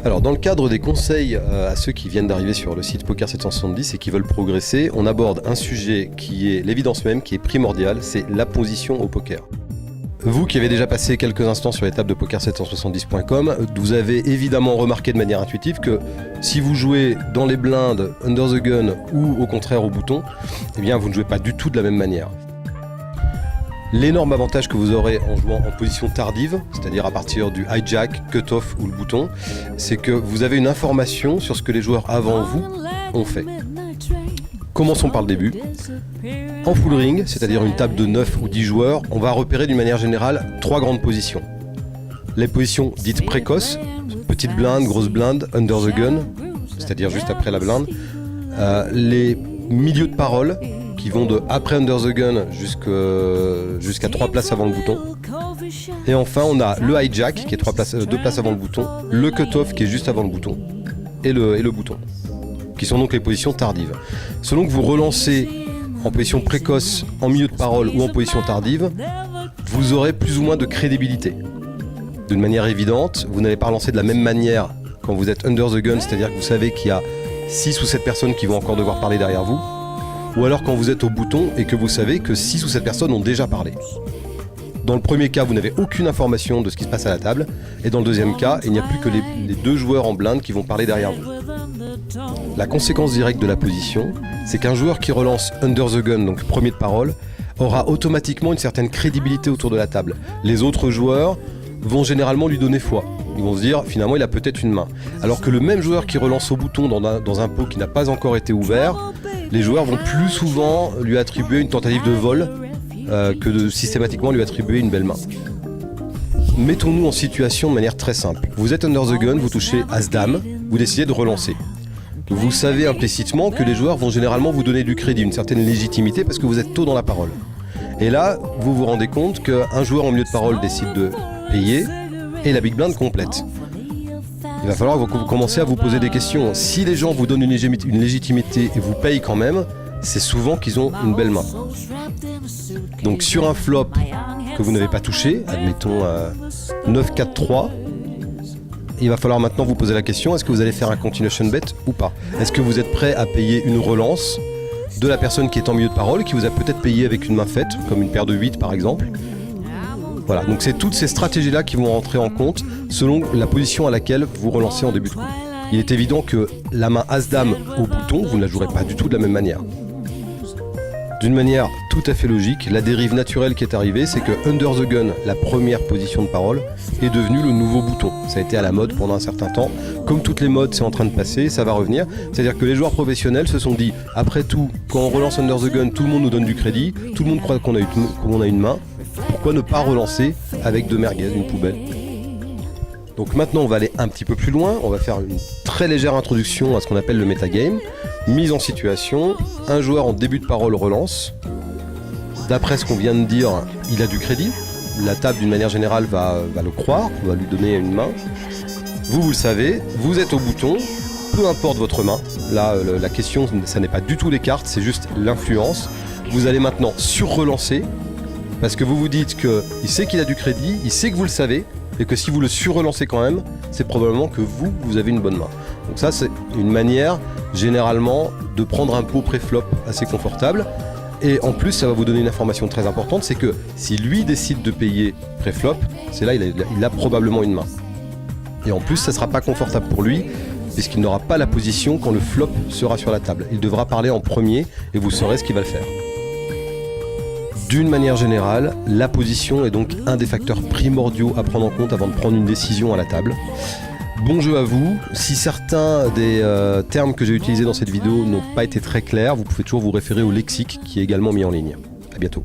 Alors dans le cadre des conseils à ceux qui viennent d'arriver sur le site Poker 770 et qui veulent progresser, on aborde un sujet qui est l'évidence même, qui est primordial, c'est la position au poker. Vous qui avez déjà passé quelques instants sur les tables de poker770.com, vous avez évidemment remarqué de manière intuitive que si vous jouez dans les blindes, under the gun ou au contraire au bouton, eh bien vous ne jouez pas du tout de la même manière. L'énorme avantage que vous aurez en jouant en position tardive, c'est-à-dire à partir du hijack, cut-off ou le bouton, c'est que vous avez une information sur ce que les joueurs avant vous ont fait. Commençons par le début. En full ring, c'est-à-dire une table de 9 ou 10 joueurs, on va repérer d'une manière générale 3 grandes positions. Les positions dites précoces, petite blinde, grosse blinde, under the gun, c'est-à-dire juste après la blinde. Les milieux de parole, qui vont de après under the gun jusqu'à 3 places avant le bouton. Et enfin, on a le hijack, qui est 2 places avant le bouton, le cut-off, qui est juste avant le bouton, et le bouton, qui sont donc les positions tardives. Selon que vous relancez en position précoce, en milieu de parole ou en position tardive, vous aurez plus ou moins de crédibilité. D'une manière évidente, vous n'allez pas relancer de la même manière quand vous êtes under the gun, c'est-à-dire que vous savez qu'il y a 6 ou 7 personnes qui vont encore devoir parler derrière vous, ou alors quand vous êtes au bouton et que vous savez que 6 ou 7 personnes ont déjà parlé. Dans le premier cas, vous n'avez aucune information de ce qui se passe à la table, et dans le deuxième cas, il n'y a plus que les 2 joueurs en blinde qui vont parler derrière vous. La conséquence directe de la position, c'est qu'un joueur qui relance under the gun, donc premier de parole, aura automatiquement une certaine crédibilité autour de la table. Les autres joueurs vont généralement lui donner foi. Ils vont se dire, finalement, il a peut-être une main. Alors que le même joueur qui relance au bouton dans un pot qui n'a pas encore été ouvert, les joueurs vont plus souvent lui attribuer une tentative de vol que de systématiquement lui attribuer une belle main. Mettons-nous en situation de manière très simple. Vous êtes under the gun, vous touchez As-Dame, vous décidez de relancer. Vous savez implicitement que les joueurs vont généralement vous donner du crédit, une certaine légitimité parce que vous êtes tôt dans la parole. Et là, vous vous rendez compte qu'un joueur en milieu de parole décide de payer et la big blind complète. Il va falloir que vous commencez à vous poser des questions. Si les gens vous donnent une légitimité et vous payent quand même, c'est souvent qu'ils ont une belle main. Donc sur un flop que vous n'avez pas touché, admettons 9-4-3, il va falloir maintenant vous poser la question, est-ce que vous allez faire un continuation bet ou pas? Est-ce que vous êtes prêt à payer une relance de la personne qui est en milieu de parole, qui vous a peut-être payé avec une main faite, comme une paire de 8 par exemple? Voilà, donc c'est toutes ces stratégies-là qui vont rentrer en compte selon la position à laquelle vous relancez en début de coup. Il est évident que la main As-Dame au bouton, vous ne la jouerez pas du tout de la même manière. D'une manière tout à fait logique, la dérive naturelle qui est arrivée, c'est que under the gun, la première position de parole, est devenue le nouveau bouton. Ça a été à la mode pendant un certain temps. Comme toutes les modes, c'est en train de passer, ça va revenir. C'est-à-dire que les joueurs professionnels se sont dit, après tout, quand on relance under the gun, tout le monde nous donne du crédit, tout le monde croit qu'on a une main. Pourquoi ne pas relancer avec 2 merguez, une poubelle? Donc maintenant on va aller un petit peu plus loin, on va faire une très légère introduction à ce qu'on appelle le metagame. Mise en situation, un joueur en début de parole relance. D'après ce qu'on vient de dire, il a du crédit. La table d'une manière générale va le croire, va lui donner une main. Vous le savez, vous êtes au bouton, peu importe votre main. Là la question, ça n'est pas du tout les cartes, c'est juste l'influence. Vous allez maintenant sur-relancer, parce que vous vous dites qu'il sait qu'il a du crédit, il sait que vous le savez, et que si vous le sur-relancez quand même, c'est probablement que vous avez une bonne main. Donc ça, c'est une manière, généralement, de prendre un pot pré-flop assez confortable. Et en plus, ça va vous donner une information très importante, c'est que si lui décide de payer pré-flop, c'est là il a probablement une main. Et en plus, ça ne sera pas confortable pour lui, puisqu'il n'aura pas la position quand le flop sera sur la table. Il devra parler en premier, et vous saurez ce qu'il va le faire. D'une manière générale, la position est donc un des facteurs primordiaux à prendre en compte avant de prendre une décision à la table. Bon jeu à vous. Si certains des termes que j'ai utilisés dans cette vidéo n'ont pas été très clairs, vous pouvez toujours vous référer au lexique qui est également mis en ligne. À bientôt.